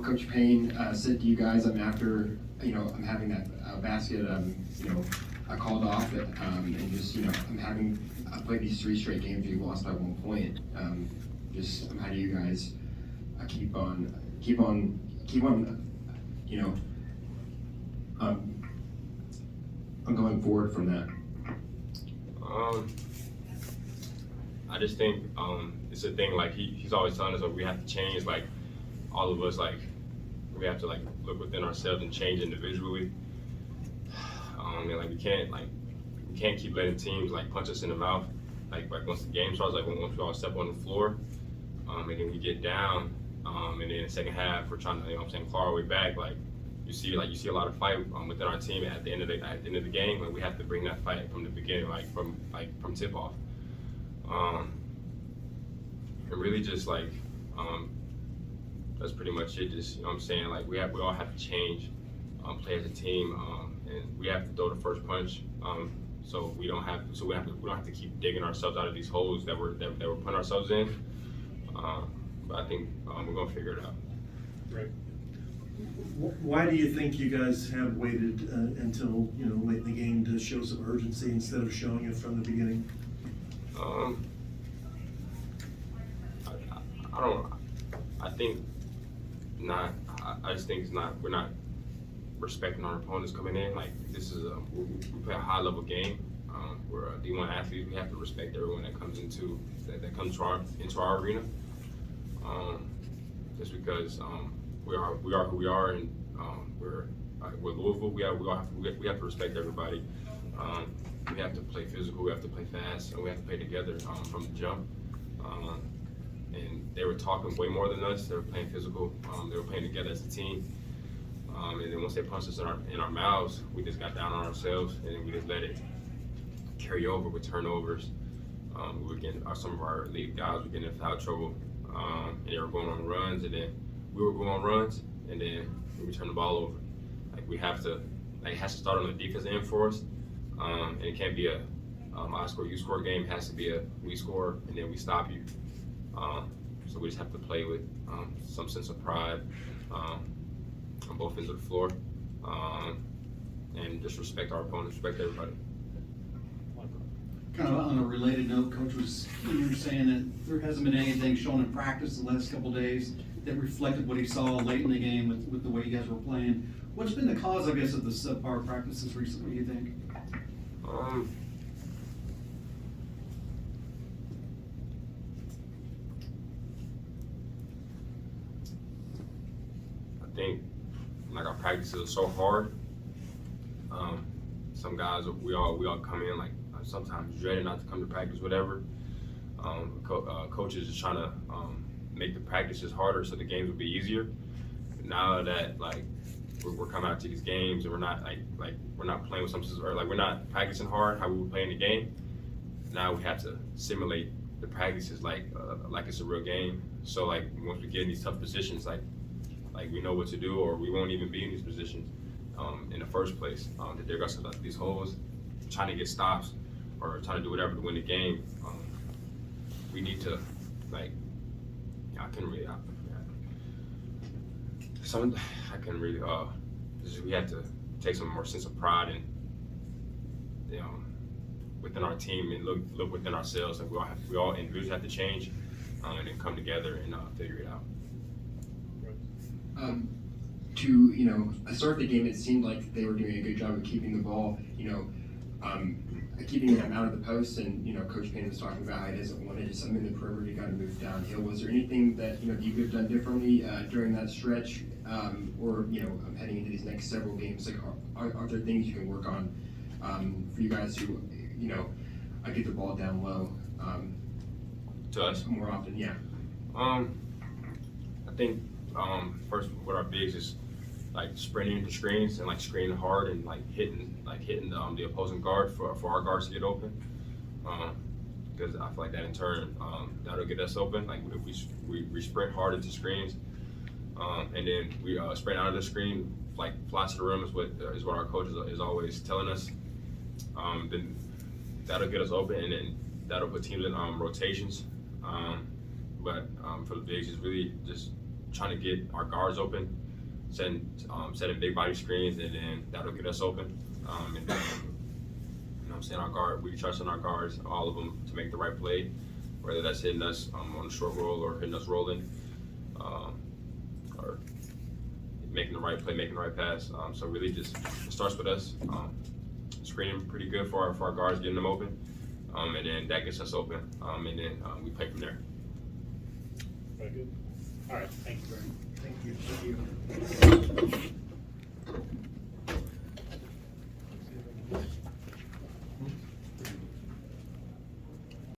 Coach Payne said to you guys, after, I'm having that basket, I called off it, and just, I'm having, I played these 3 straight games, we lost by 1 point. How do you guys keep on, I'm going forward from that? I just think it's a thing, like he's always telling us that we have to change, like all of us, like we have to like look within ourselves and change individually. And like we can't keep letting teams like punch us in the mouth. Like once the game starts, like once we all step on the floor, and then we get down, and then in the second half we're trying to, claw our way back. Like you see a lot of fight within our team at the end of the game, and we have to bring that fight from the beginning, from tip off. And really just that's pretty much it. Just like we all have to change, play as a team, and we have to throw the first punch. So we don't have to keep digging ourselves out of these holes that we're putting ourselves in. But I think we're gonna figure it out. Right. Why do you think you guys have waited until late in the game to show some urgency instead of showing it from the beginning? I think not. I just think we're not respecting our opponents coming in. Like this is we play a high level game. We're a D1 athlete. We have to respect everyone that comes into our arena. Just because we are who we are, and we're Louisville. We have to respect everybody. We have to play physical. We have to play fast, and we have to play together from the jump. And they were talking way more than us. They were playing physical. They were playing together as a team. And then once they punched us in our mouths, we just got down on ourselves, and then we just let it carry over with turnovers. We were getting some of our lead guys were getting in foul trouble, and they were going on runs, and then we were going on runs, and then we would turn the ball over. Like we have to, it has to start on the defensive end for us, and it can't be a I score, you score game. It has to be a we score and then we stop you. So we just have to play with some sense of pride on both ends of the floor, and just respect our opponents, respect everybody. Kind of on a related note, Coach, you were saying that there hasn't been anything shown in practice the last couple of days that reflected what he saw late in the game with the way you guys were playing. What's been the cause, I guess, of the subpar practices recently, you think? I think like our practices are so hard. Some guys, we all come in like sometimes dreading not to come to practice, whatever. Coaches are trying to make the practices harder so the games will be easier. Now that like we're coming out to these games and we're not we're not playing with some, or like we're not practicing hard how we would play in the game. Now we have to simulate the practices like it's a real game. So like once we get in these tough positions, like we know what to do, or we won't even be in these positions in the first place. To dig ourselves out of these holes, trying to get stops or trying to do whatever to win the game. We need to I couldn't really. We have to take some more sense of pride and within our team and look within ourselves, and we all individuals have to change and then come together and figure it out. To start the game, it seemed like they were doing a good job of keeping the ball, keeping them out of the post, and Coach Payne was talking about how he doesn't want to just in the perimeter, you got to move downhill. Was there anything that you could have done differently during that stretch, or heading into these next several games? Like, are there things you can work on for you guys who get the ball down low? To us more often, yeah. I think first with our bigs is like sprinting into screens and screening hard and hitting the opposing guard for our guards to get open. Because I feel like that in turn that'll get us open. Like we sprint hard into screens, and then we sprint out of the screen, fly to the rim is what our coach is always telling us. Then that'll get us open, and then that'll put teams in rotations. But for the bigs, it's really just trying to get our guards open, setting big body screens, and then that'll get us open. And you know what I'm saying, we trust in our guards, all of them, to make the right play, whether that's hitting us on a short roll or hitting us rolling, or making the right play, making the right pass. So really just it starts with us. Screening pretty good for our guards, getting them open, and then that gets us open, and then we play from there. Very good. All right, thank you very much. Thank you.